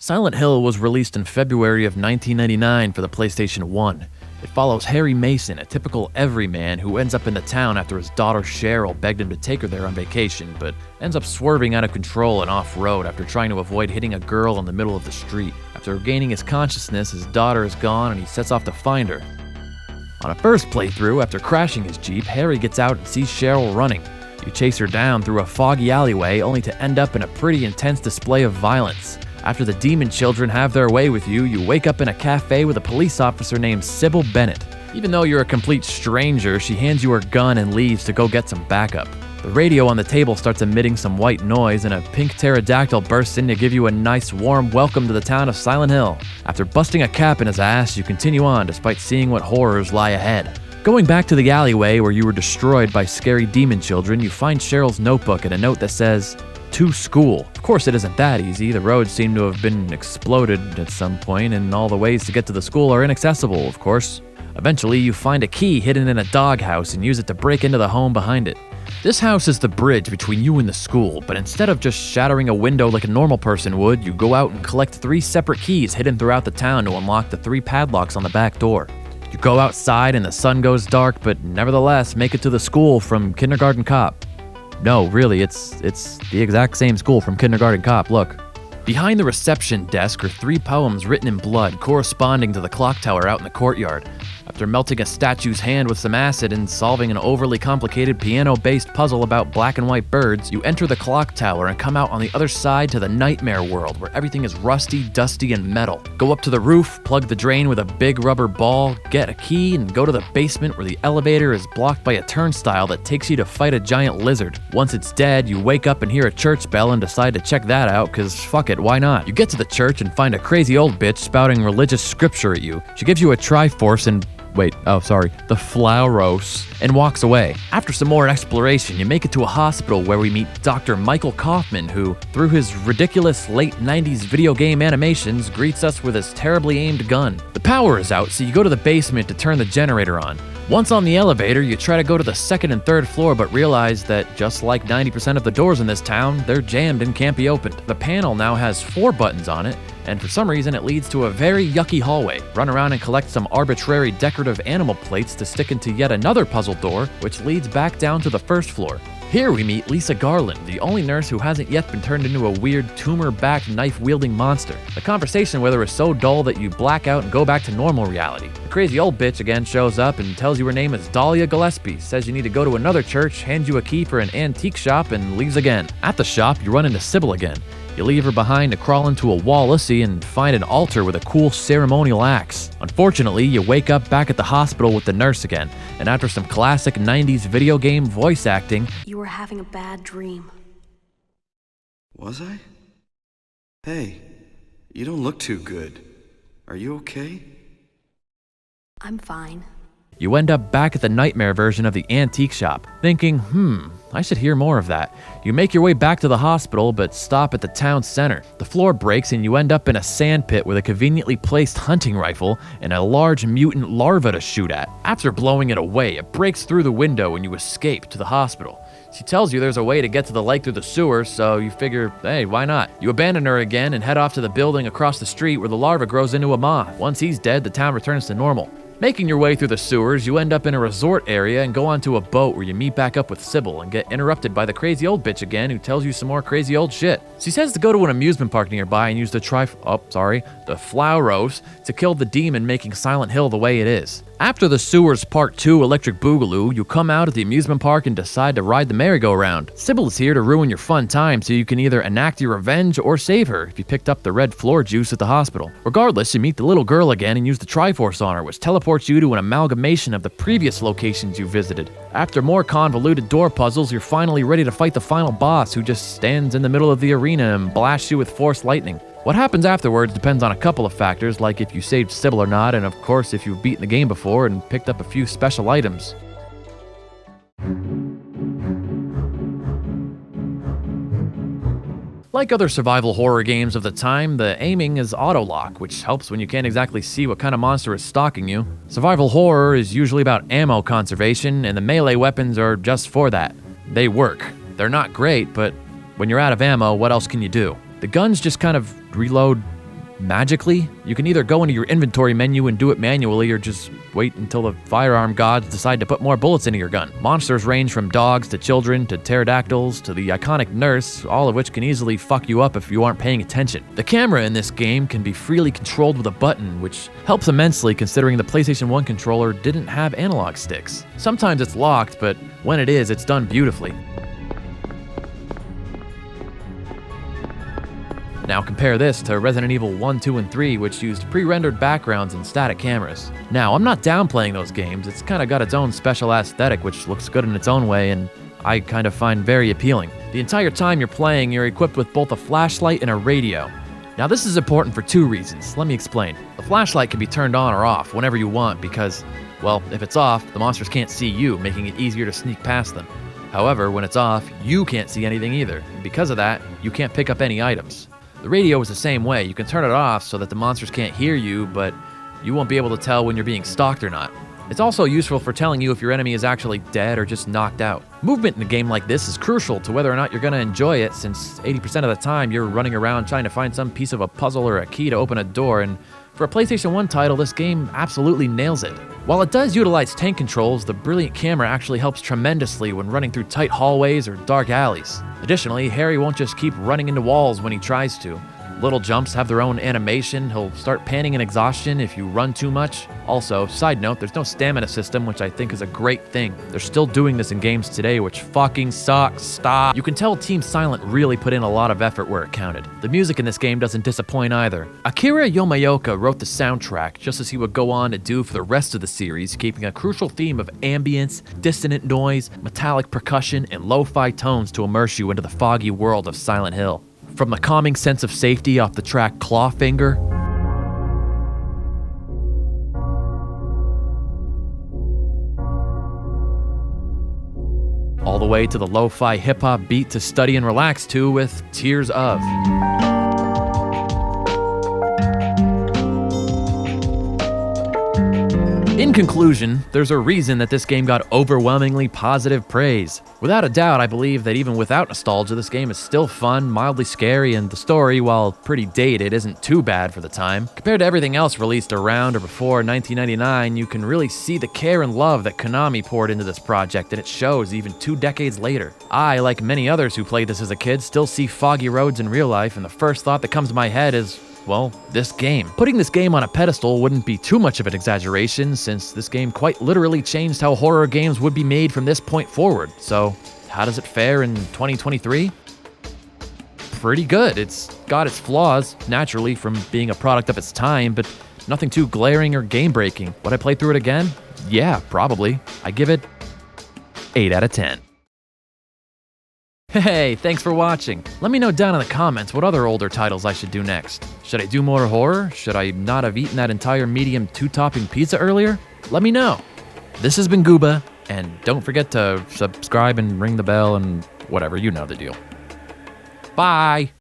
Silent Hill was released in February of 1999 for the PlayStation 1. It follows Harry Mason, a typical everyman who ends up in the town after his daughter Cheryl begged him to take her there on vacation, but ends up swerving out of control and off-road after trying to avoid hitting a girl in the middle of the street. After regaining his consciousness, his daughter is gone and he sets off to find her. On a first playthrough, after crashing his Jeep, Harry gets out and sees Cheryl running. You chase her down through a foggy alleyway only to end up in a pretty intense display of violence. After the demon children have their way with you, you wake up in a cafe with a police officer named Sybil Bennett. Even though you're a complete stranger, she hands you her gun and leaves to go get some backup. The radio on the table starts emitting some white noise and a pink pterodactyl bursts in to give you a nice warm welcome to the town of Silent Hill. After busting a cap in his ass, you continue on despite seeing what horrors lie ahead. Going back to the alleyway where you were destroyed by scary demon children, you find Cheryl's notebook and a note that says, "To school." Of course, it isn't that easy. The roads seem to have been exploded at some point, and all the ways to get to the school are inaccessible, of course. Eventually, you find a key hidden in a doghouse and use it to break into the home behind it. This house is the bridge between you and the school, but instead of just shattering a window like a normal person would, you go out and collect 3 separate keys hidden throughout the town to unlock the 3 padlocks on the back door. You go outside and the sun goes dark, but nevertheless make it to the school from Kindergarten Cop. No, really, it's the exact same school from Kindergarten Cop, look. Behind the reception desk are 3 poems written in blood corresponding to the clock tower out in the courtyard. After melting a statue's hand with some acid and solving an overly complicated piano-based puzzle about black and white birds, you enter the clock tower and come out on the other side to the nightmare world where everything is rusty, dusty, and metal. Go up to the roof, plug the drain with a big rubber ball, get a key, and go to the basement where the elevator is blocked by a turnstile that takes you to fight a giant lizard. Once it's dead, you wake up and hear a church bell and decide to check that out, cause fuck it, why not? You get to the church and find a crazy old bitch spouting religious scripture at you. She gives you a Triforce and the Flauros, and walks away. After some more exploration, you make it to a hospital where we meet Dr. Michael Kaufman, who, through his ridiculous late 90s video game animations, greets us with his terribly aimed gun. The power is out, so you go to the basement to turn the generator on. Once on the elevator, you try to go to the 2nd and 3rd floor, but realize that just like 90% of the doors in this town, they're jammed and can't be opened. The panel now has 4 buttons on it, and for some reason it leads to a very yucky hallway. Run around and collect some arbitrary decorative animal plates to stick into yet another puzzle door, which leads back down to the 1st floor. Here we meet Lisa Garland, the only nurse who hasn't yet been turned into a weird tumor-backed knife-wielding monster. The conversation with her is so dull that you black out and go back to normal reality. The crazy old bitch again shows up and tells you her name is Dahlia Gillespie, says you need to go to another church, hands you a key for an antique shop, and leaves again. At the shop, you run into Sybil again. You leave her behind to crawl into a wall-ussy and find an altar with a cool ceremonial axe. Unfortunately, you wake up back at the hospital with the nurse again, and after some classic 90s video game voice acting, "You were having a bad dream." Was I? Hey, you don't look too good. Are you okay? "I'm fine." you end up back at the nightmare version of the antique shop, thinking, I should hear more of that. You make your way back to the hospital, but stop at the town center. The floor breaks and you end up in a sand pit with a conveniently placed hunting rifle and a large mutant larva to shoot at. After blowing it away, it breaks through the window and you escape to the hospital. She tells you there's a way to get to the lake through the sewers, so you figure, hey, why not? You abandon her again and head off to the building across the street where the larva grows into a moth. Once he's dead, the town returns to normal. Making your way through the sewers, you end up in a resort area and go onto a boat where you meet back up with Sybil and get interrupted by the crazy old bitch again who tells you some more crazy old shit. She says to go to an amusement park nearby and use the Flauros to kill the demon making Silent Hill the way it is. After the Sewers Part 2 Electric Boogaloo, you come out at the amusement park and decide to ride the merry-go-round. Sybil is here to ruin your fun time, so you can either enact your revenge or save her if you picked up the red floor juice at the hospital. Regardless, you meet the little girl again and use the Triforce on her, which teleports you to an amalgamation of the previous locations you visited. After more convoluted door puzzles, you're finally ready to fight the final boss, who just stands in the middle of the arena and blasts you with force lightning. What happens afterwards depends on a couple of factors, like if you saved Sybil or not, and of course if you've beaten the game before and picked up a few special items. Like other survival horror games of the time, the aiming is auto-lock, which helps when you can't exactly see what kind of monster is stalking you. Survival horror is usually about ammo conservation, and the melee weapons are just for that. They work. They're not great, but when you're out of ammo, what else can you do? The guns just kind of reload magically? You can either go into your inventory menu and do it manually, or just wait until the firearm gods decide to put more bullets into your gun. Monsters range from dogs to children to pterodactyls to the iconic nurse, all of which can easily fuck you up if you aren't paying attention. The camera in this game can be freely controlled with a button, which helps immensely considering the PlayStation 1 controller didn't have analog sticks. Sometimes it's locked, but when it is, it's done beautifully. Now compare this to Resident Evil 1, 2, and 3, which used pre-rendered backgrounds and static cameras. Now, I'm not downplaying those games, it's kinda got its own special aesthetic which looks good in its own way and I kind of find very appealing. The entire time you're playing, you're equipped with both a flashlight and a radio. Now this is important for two reasons, let me explain. The flashlight can be turned on or off whenever you want because, well, if it's off, the monsters can't see you, making it easier to sneak past them. However, when it's off, you can't see anything either, and because of that, you can't pick up any items. The radio is the same way. You can turn it off so that the monsters can't hear you, but you won't be able to tell when you're being stalked or not. It's also useful for telling you if your enemy is actually dead or just knocked out. Movement in a game like this is crucial to whether or not you're going to enjoy it, since 80% of the time you're running around trying to find some piece of a puzzle or a key to open a door, and for a PlayStation 1 title, this game absolutely nails it. While it does utilize tank controls, the brilliant camera actually helps tremendously when running through tight hallways or dark alleys. Additionally, Harry won't just keep running into walls when he tries to. Little jumps have their own animation. He'll start panning in exhaustion if you run too much. Also, side note, there's no stamina system, which I think is a great thing. They're still doing this in games today, which fucking sucks. Stop. You can tell Team Silent really put in a lot of effort where it counted. The music in this game doesn't disappoint either. Akira Yamaoka wrote the soundtrack, just as he would go on to do for the rest of the series, keeping a crucial theme of ambience, dissonant noise, metallic percussion, and lo-fi tones to immerse you into the foggy world of Silent Hill. From the calming sense of safety off the track Clawfinger, all the way to the lo-fi hip-hop beat to study and relax to with Tears of. In conclusion, there's a reason that this game got overwhelmingly positive praise. Without a doubt, I believe that even without nostalgia, this game is still fun, mildly scary, and the story, while pretty dated, isn't too bad for the time. Compared to everything else released around or before 1999, you can really see the care and love that Konami poured into this project, and it shows even 2 decades later. I, like many others who played this as a kid, still see foggy roads in real life, and the first thought that comes to my head is, well, this game. Putting this game on a pedestal wouldn't be too much of an exaggeration, since this game quite literally changed how horror games would be made from this point forward. So, how does it fare in 2023? Pretty good. It's got its flaws, naturally, from being a product of its time, but nothing too glaring or game-breaking. Would I play through it again? Yeah, probably. I give it 8 out of 10. Hey, thanks for watching. Let me know down in the comments what other older titles I should do next. Should I do more horror? Should I not have eaten that entire medium 2-topping pizza earlier? Let me know. This has been Gooba, and don't forget to subscribe and ring the bell and whatever, you know the deal. Bye!